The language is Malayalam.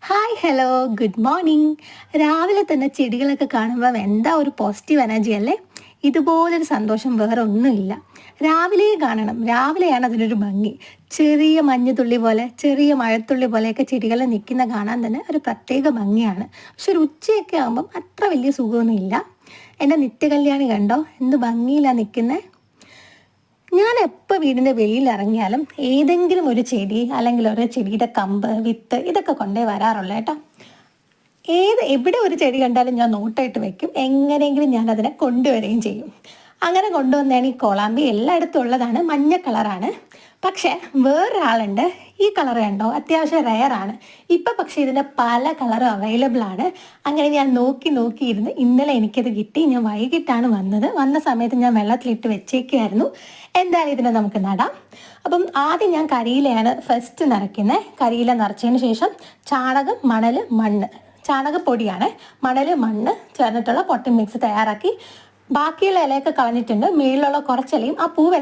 Hi hello good morning. രാവിലെ തന്നെ ചെടികളൊക്കെ കാണുമ്പോൾ എന്താ ഒരു പോസിറ്റീവ് എനർജി അല്ലേ? ഇതുപോലൊരു സന്തോഷം വേറെ ഒന്നുമില്ല. രാവിലെ കാണണം, രാവിലെയാണ് അതിനൊരു ഭംഗി. ചെറിയ മഞ്ഞുതുള്ളി പോലെ, ചെറിയ മഴത്തുള്ളി പോലെയൊക്കെ ചെടികൾ നിൽക്കുന്ന കാണാൻ തന്നെ ഒരു പ്രത്യേക ഭംഗിയാണ്. പക്ഷെ ഒരു ഉച്ചയൊക്കെ ആകുമ്പം അത്ര വലിയ സുഖമൊന്നുമില്ല. എൻ്റെ നിത്യകല്യാണി കണ്ടോ എന്ത് ഭംഗിയിലാണ് നിൽക്കുന്നത്. ഞാൻ എപ്പോൾ വീടിൻ്റെ വെളിയിൽ ഇറങ്ങിയാലും ഏതെങ്കിലും ഒരു ചെടി അല്ലെങ്കിൽ ഒരു ചെടിയുടെ കമ്പ് വിത്ത് ഇതൊക്കെ കൊണ്ടേ വരാറുള്ളൂ കേട്ടോ. എവിടെ ഒരു ചെടി കണ്ടാലും ഞാൻ നോട്ടായിട്ട് വെക്കും, എങ്ങനെയെങ്കിലും ഞാൻ അതിനെ കൊണ്ടുവരികയും ചെയ്യും. അങ്ങനെ കൊണ്ടുവന്നതാണ് ഈ കോളാമ്പി. എല്ലായിടത്തും ഉള്ളതാണ്, മഞ്ഞ കളറാണ്. പക്ഷേ വേറൊരാളുണ്ട്, ഈ കളർ കണ്ടോ അത്യാവശ്യം റെയറാണ്. ഇപ്പം പക്ഷേ ഇതിൻ്റെ പല കളറും അവൈലബിൾ ആണ്. അങ്ങനെ ഞാൻ നോക്കിയിരുന്ന് ഇന്നലെ എനിക്കത് കിട്ടി. ഞാൻ വൈകിട്ടാണ് വന്ന സമയത്ത് ഞാൻ വെള്ളത്തിലിട്ട് വെച്ചേക്കായിരുന്നു. എന്തായാലും ഇതിനെ നമുക്ക് നടാം. അപ്പം ആദ്യം ഞാൻ കരിയിലയാണ് ഫസ്റ്റ് നിറയ്ക്കുന്നത്. കരിയില നിറച്ചതിന് ശേഷം ചാണകം, മണൽ, മണ്ണ്, ചാണകപ്പൊടിയാണ്, മണൽ, മണ്ണ് ചേർന്നിട്ടുള്ള പൊട്ടി മിക്സ് തയ്യാറാക്കി ബാക്കിയുള്ള ഇലയൊക്കെ കളഞ്ഞിട്ടുണ്ട്. മേളിലുള്ള കുറച്ചിലയും ആ പൂവ്